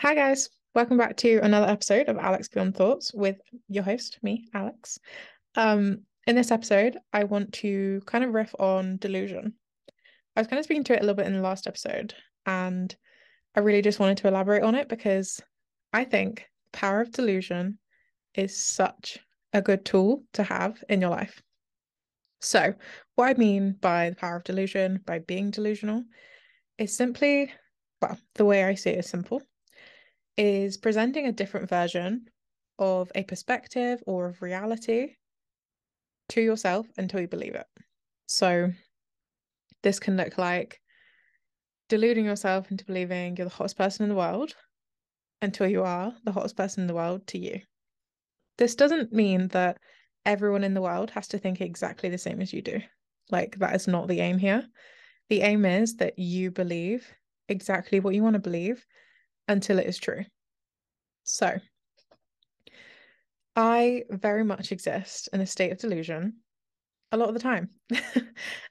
Hi guys, welcome back to another episode of Alex Beyond Thoughts with your host, me, Alex. In this episode, I want to kind of riff on delusion. I was kind of speaking to it a little bit in the last episode, and I really just wanted to elaborate on it because I think the power of delusion is such a good tool to have in your life. So, what I mean by the power of delusion, by being delusional, is simply, well, the way I see it is simple is presenting a different version of a perspective or of reality to yourself until you believe it. So this can look like deluding yourself into believing you're the hottest person in the world until you are the hottest person in the world to you. This doesn't mean that everyone in the world has to think exactly the same as you do. Like, that is not the aim here. The aim is that you believe exactly what you want to believe until it is true. So, I very much exist in a state of delusion a lot of the time.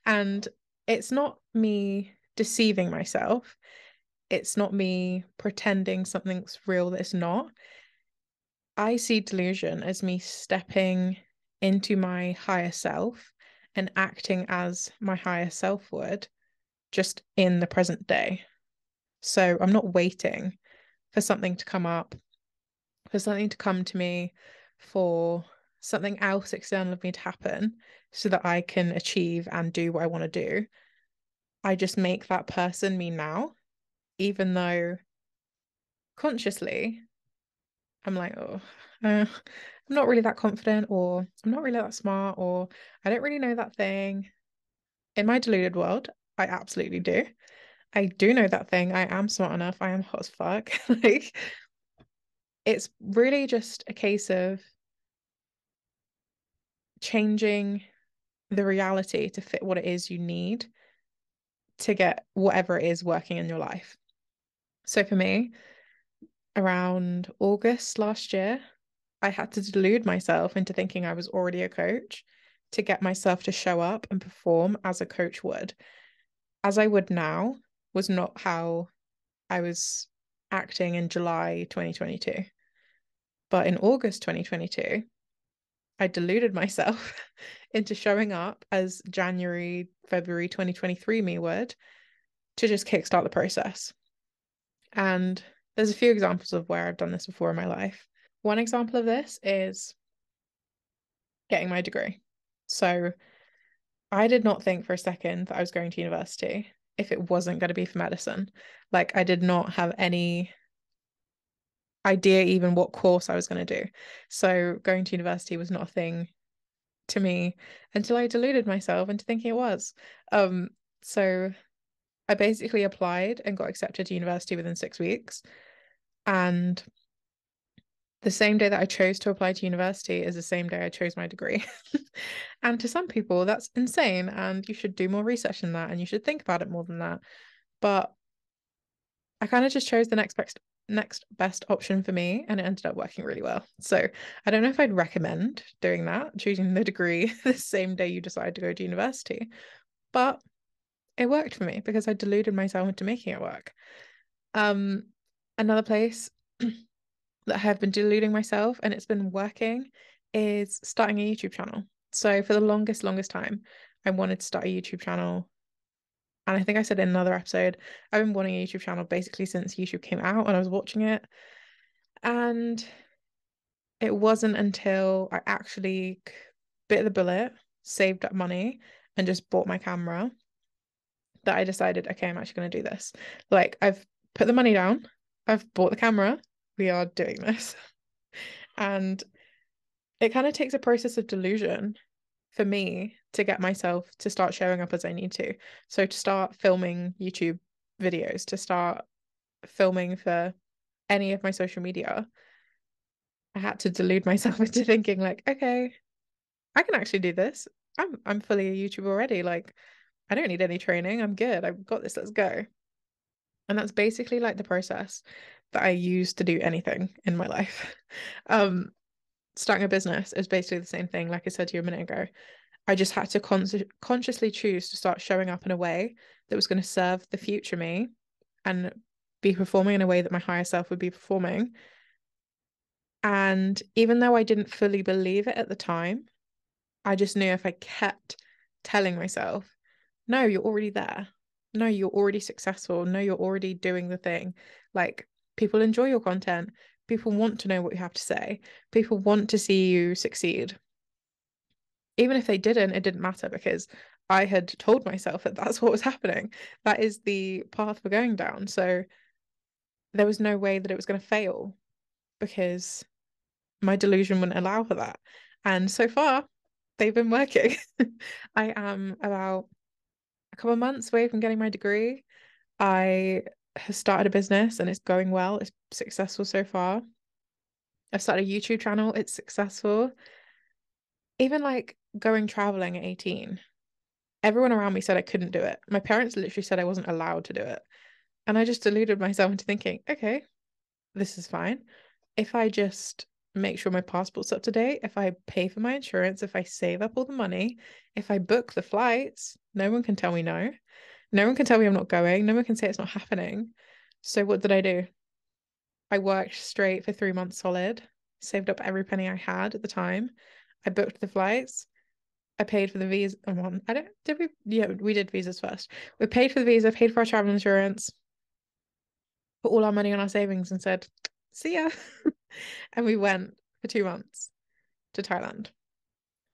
And it's not me deceiving myself. It's not me pretending something's real that's not. I see delusion as me stepping into my higher self and acting as my higher self would just in the present day. So I'm not waiting for something to come up, for something to come to me, for something else external of me to happen so that I can achieve and do what I want to do. I just make that person me now, even though consciously I'm like, oh, I'm not really that confident, or I'm not really that smart, or I don't really know that thing. In my deluded world, I absolutely do. I do know that thing. I am smart enough. I am hot as fuck. Like, it's really just a case of changing the reality to fit what it is you need to get whatever it is working in your life. So for me, around August last year, I had to delude myself into thinking I was already a coach to get myself to show up and perform as a coach would. As I would now was not how I was acting in July 2022. But in August 2022, I deluded myself into showing up as January, February 2023 me would to just kickstart the process. And there's a few examples of where I've done this before in my life. One example of this is getting my degree. So I did not think for a second that I was going to university if it wasn't going to be for medicine. Like, I did not have any idea even what course I was going to do. So going to university was not a thing to me until I deluded myself into thinking it was. Um, so I basically applied and got accepted to university within 6 weeks. And the same day that I chose to apply to university is the same day I chose my degree. And to some people, that's insane. And you should do more research than that. And you should think about it more than that. But I kind of just chose the next best option for me, and it ended up working really well. So I don't know if I'd recommend doing that, choosing the degree the same day you decide to go to university. But it worked for me because I deluded myself into making it work. Um, Another place that I have been deluding myself and it's been working is starting a YouTube channel. So for the longest time, I wanted to start a YouTube channel. And I think I said in another episode, I've been wanting a YouTube channel basically since YouTube came out and I was watching it. And it wasn't until I actually bit the bullet, saved up money, and just bought my camera that I decided, okay, I'm actually going to do this. Like, I've put the money down, I've bought the camera, we are doing this. And it kind of takes a process of delusion for me to get myself to start showing up as I need to. So to start filming YouTube videos, to start filming for any of my social media, I had to delude myself into thinking like, okay, I can actually do this. I'm fully a YouTuber already. Like, I don't need any training. I'm good. I've got this. Let's go. And that's basically like the process that I use to do anything in my life. Um, Starting a business is basically the same thing. Like I said to you a minute ago, I just had to consciously choose to start showing up in a way that was going to serve the future me and be performing in a way that my higher self would be performing. And even though I didn't fully believe it at the time, I just knew if I kept telling myself, no, you're already there. No, you're already successful. No, you're already doing the thing. Like, people enjoy your content. People want to know what you have to say. People want to see you succeed. Even if they didn't, it didn't matter because I had told myself that that's what was happening. That is the path we're going down. So there was no way that it was going to fail because my delusion wouldn't allow for that. And so far, they've been working. I am about a couple of months away from getting my degree. I have started a business and it's going well. It's successful so far. I've started a YouTube channel. It's successful. Even like going traveling at 18, everyone around me said I couldn't do it. My parents literally said I wasn't allowed to do it. And I just deluded myself into thinking, okay, this is fine. If I just make sure my passport's up to date, if I pay for my insurance, if I save up all the money, if I book the flights, no one can tell me no. No one can tell me I'm not going. No one can say it's not happening. So what did I do? I worked straight for 3 months solid, saved up every penny I had at the time. I booked the flights. I paid for the visa. I don't, did we? Yeah, we did visas first. We paid for the visa, paid for our travel insurance, put all our money on our savings and said, see ya. And we went for 2 months to Thailand.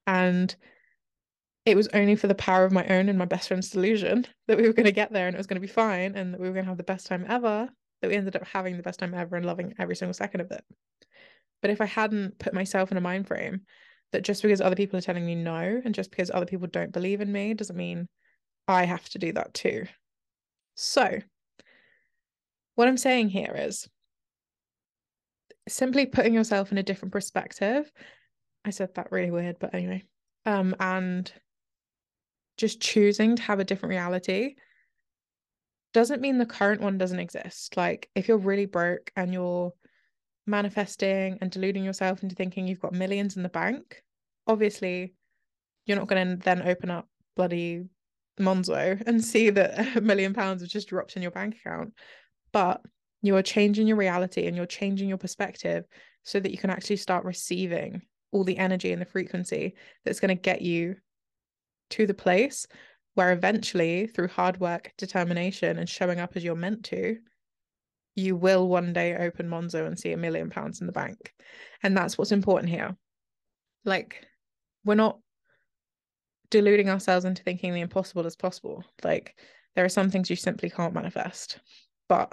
And it was only for the power of my own and my best friend's delusion that we were going to get there and it was going to be fine and that we were going to have the best time ever, that we ended up having the best time ever and loving every single second of it. But if I hadn't put myself in a mind frame that just because other people are telling me no and just because other people don't believe in me doesn't mean I have to do that too. So what I'm saying here is simply putting yourself in a different perspective. I said that really weird, but anyway. And just choosing to have a different reality doesn't mean the current one doesn't exist. Like, if you're really broke and you're manifesting and deluding yourself into thinking you've got millions in the bank, obviously you're not going to then open up bloody Monzo and see that £1 million have just dropped in your bank account. But you are changing your reality and you're changing your perspective so that you can actually start receiving all the energy and the frequency that's going to get you to the place where eventually, through hard work, determination, and showing up as you're meant to, you will one day open Monzo and see £1 million in the bank. And that's what's important here. Like, we're not deluding ourselves into thinking the impossible is possible. Like, there are some things you simply can't manifest. But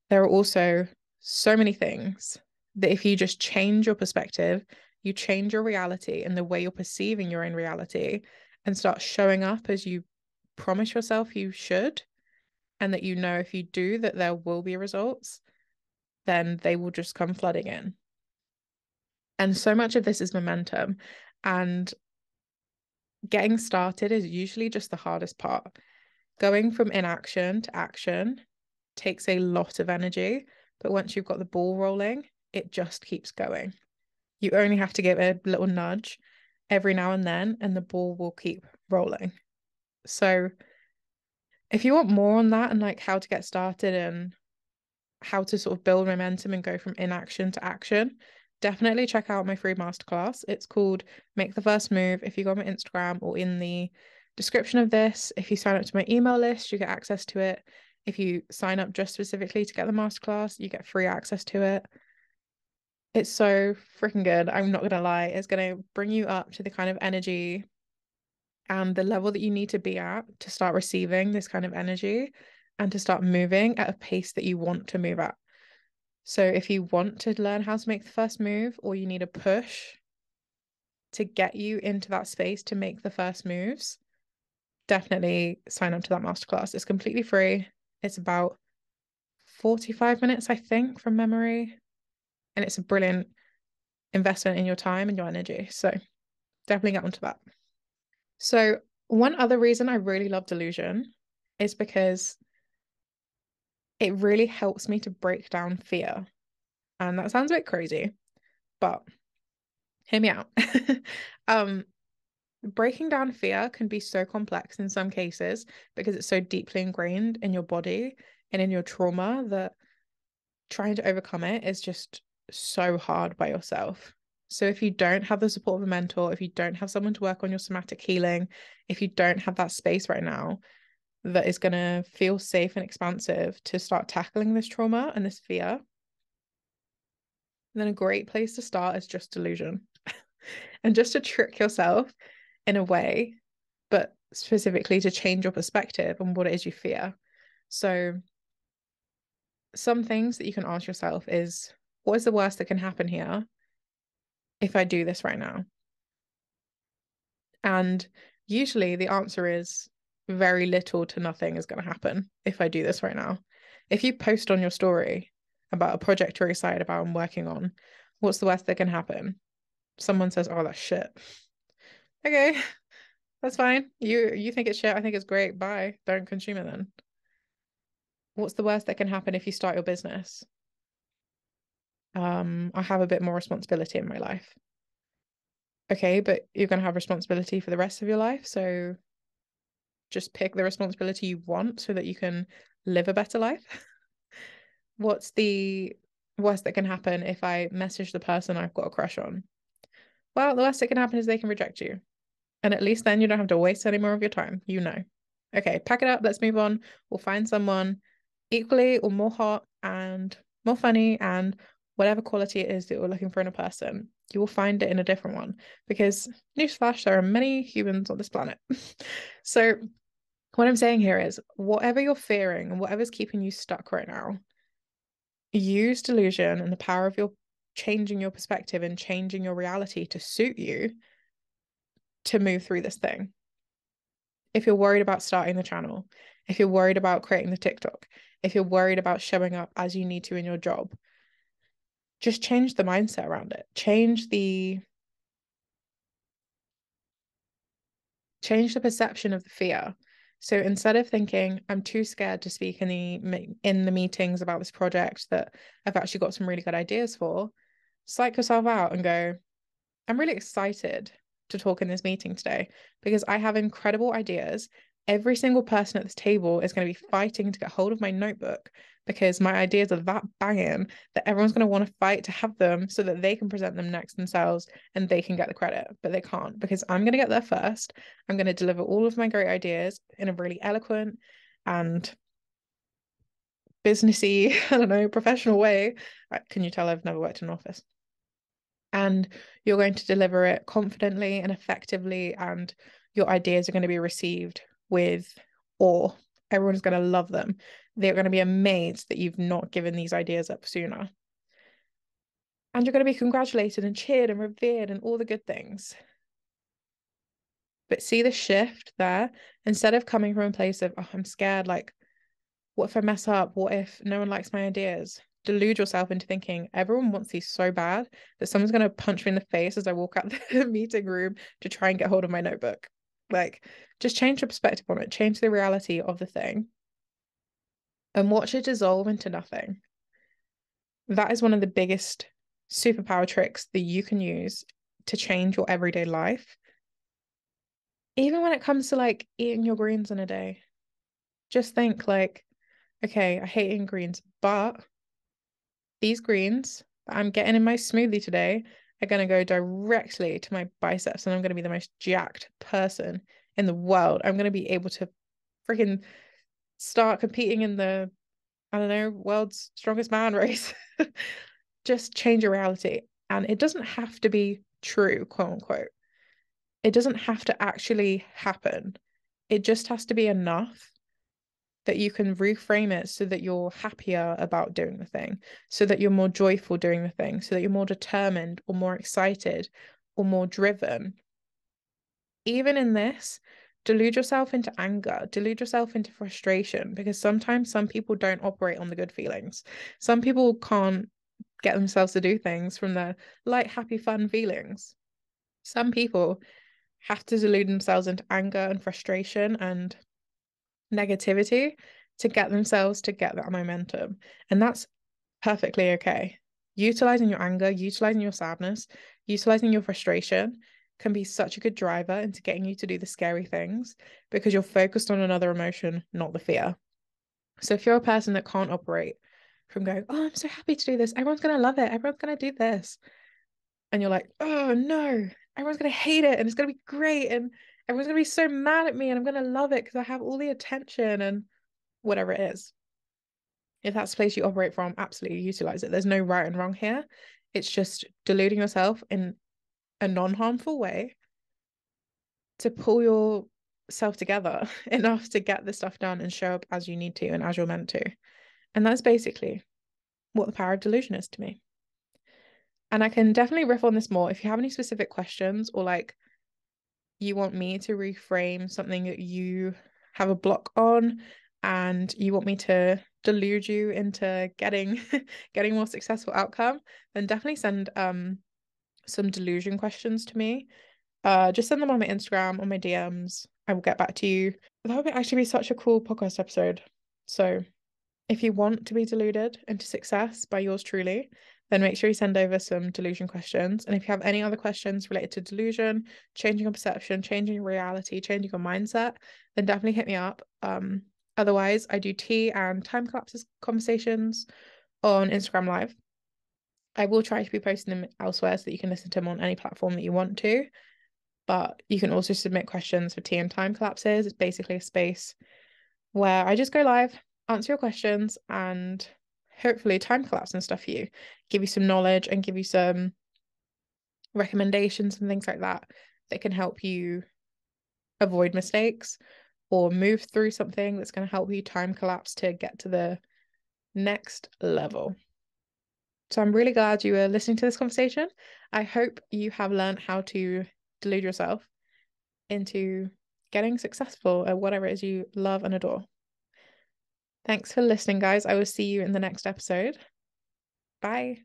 there are also so many things that if you just change your perspective, you change your reality and the way you're perceiving your own reality and start showing up as you promise yourself you should, and that you know if you do that there will be results, then they will just come flooding in. And so much of this is momentum, and getting started is usually just the hardest part. Going from inaction to action takes a lot of energy, but once you've got the ball rolling, it just keeps going. You only have to give it a little nudge every now and then, and the ball will keep rolling. So if you want more on that and like how to get started and how to sort of build momentum and go from inaction to action, definitely check out my free masterclass. It's called Make the First Move. If you go on my Instagram or in the description of this, if you sign up to my email list, you get access to it. If you sign up just specifically to get the masterclass, you get free access to it. It's so freaking good. I'm not gonna lie. It's gonna bring you up to the kind of energy and the level that you need to be at to start receiving this kind of energy and to start moving at a pace that you want to move at. So if you want to learn how to make the first move, or you need a push to get you into that space to make the first moves, definitely sign up to that masterclass. It's completely free. It's about 45 minutes, I think, from memory. And it's a brilliant investment in your time and your energy. So definitely get onto that. So one other reason I really love delusion is because it really helps me to break down fear. And that sounds a bit crazy, but hear me out. Breaking down fear can be so complex in some cases because it's so deeply ingrained in your body, and in your trauma that trying to overcome it is just so hard by yourself. So if you don't have the support of a mentor, if you don't have someone to work on your somatic healing, if you don't have that space right now that is going to feel safe and expansive to start tackling this trauma and this fear, then a great place to start is just delusion. And just to trick yourself in a way, but specifically to change your perspective on what it is you fear. So some things that you can ask yourself is, what is the worst that can happen here if I do this right now? And usually the answer is very little to nothing is going to happen if I do this right now. If you post on your story about a project you're excited about and working on, what's the worst that can happen? Someone says, oh, that's shit. Okay, that's fine. You think it's shit, I think it's great. Bye. Don't consume it then. What's the worst that can happen if you start your business? I have a bit more responsibility in my life. Okay, but you're going to have responsibility for the rest of your life. So just pick the responsibility you want so that you can live a better life. What's the worst that can happen if I message the person I've got a crush on? Well, the worst that can happen is they can reject you. And at least then you don't have to waste any more of your time. You know. Okay, pack it up. Let's move on. We'll find someone equally or more hot and more funny and whatever quality it is that you're looking for in a person. You will find it in a different one because, newsflash, there are many humans on this planet. So what I'm saying here is whatever you're fearing and whatever's keeping you stuck right now, use delusion and the power of your changing your perspective and changing your reality to suit you to move through this thing. If you're worried about starting the channel, if you're worried about creating the TikTok, if you're worried about showing up as you need to in your job, just change the mindset around it. Change the perception of the fear. So instead of thinking, I'm too scared to speak in the meetings about this project that I've actually got some really good ideas for, psych yourself out and go, I'm really excited to talk in this meeting today because I have incredible ideas. Every single person at this table is going to be fighting to get hold of my notebook because my ideas are that banging that everyone's going to want to fight to have them so that they can present them next themselves and they can get the credit, but they can't because I'm going to get there first. I'm going to deliver all of my great ideas in a really eloquent and businessy, I don't know, professional way. Can you tell I've never worked in an office? And you're going to deliver it confidently and effectively, and your ideas are going to be received with awe. Everyone's going to love them. They're going to be amazed that you've not given these ideas up sooner. And you're going to be congratulated and cheered and revered and all the good things. But see the shift there? Instead of coming from a place of, oh, I'm scared, like, what if I mess up? What if no one likes my ideas? Delude yourself into thinking everyone wants these so bad that someone's going to punch me in the face as I walk out the meeting room to try and get hold of my notebook. Like, just change your perspective on it, change the reality of the thing, and watch it dissolve into nothing. That is one of the biggest superpower tricks that you can use to change your everyday life. Even when it comes to like eating your greens in a day, just think like, okay, I hate eating greens, but these greens that I'm getting in my smoothie today are going to go directly to my biceps and I'm going to be the most jacked person in the world. I'm going to be able to freaking start competing in the, I don't know, world's strongest man race. Just change your reality. And it doesn't have to be true, quote unquote. It doesn't have to actually happen. It just has to be enough that you can reframe it so that you're happier about doing the thing, so that you're more joyful doing the thing, so that you're more determined or more excited or more driven. Even in this, delude yourself into anger, delude yourself into frustration, because sometimes some people don't operate on the good feelings. Some people can't get themselves to do things from the light, happy, fun feelings. Some people have to delude themselves into anger and frustration and negativity to get themselves to get that momentum. And that's perfectly okay. Utilizing your anger, utilizing your sadness, utilizing your frustration can be such a good driver into getting you to do the scary things because you're focused on another emotion, not the fear. So if you're a person that can't operate from going, oh, I'm so happy to do this, everyone's gonna love it, everyone's gonna do this, and you're like, oh no, everyone's gonna hate it and it's gonna be great and everyone's gonna be so mad at me and I'm gonna love it because I have all the attention and whatever it is. If that's the place you operate from, absolutely utilize it. There's no right and wrong here. It's just deluding yourself in a non-harmful way to pull yourself together enough to get the stuff done and show up as you need to and as you're meant to. And that's basically what the power of delusion is to me. And I can definitely riff on this more if you have any specific questions or like you want me to reframe something that you have a block on and you want me to delude you into getting getting more successful outcome, then definitely send some delusion questions to me. Just send them on my Instagram, on my DMs. I will get back to you. That would actually be such a cool podcast episode. So if you want to be deluded into success by yours truly, then make sure you send over some delusion questions. And if you have any other questions related to delusion, changing your perception, changing your reality, changing your mindset, then definitely hit me up. Otherwise, I do tea and time collapses conversations on Instagram Live. I will try to be posting them elsewhere so that you can listen to them on any platform that you want to. But you can also submit questions for tea and time collapses. It's basically a space where I just go live, answer your questions, and hopefully time collapse and stuff for you, give you some knowledge and give you some recommendations and things like that that can help you avoid mistakes or move through something that's going to help you time collapse to get to the next level. So I'm really glad you were listening to this conversation. I hope you have learned how to delude yourself into getting successful at whatever it is you love and adore. Thanks for listening, guys. I will see you in the next episode. Bye.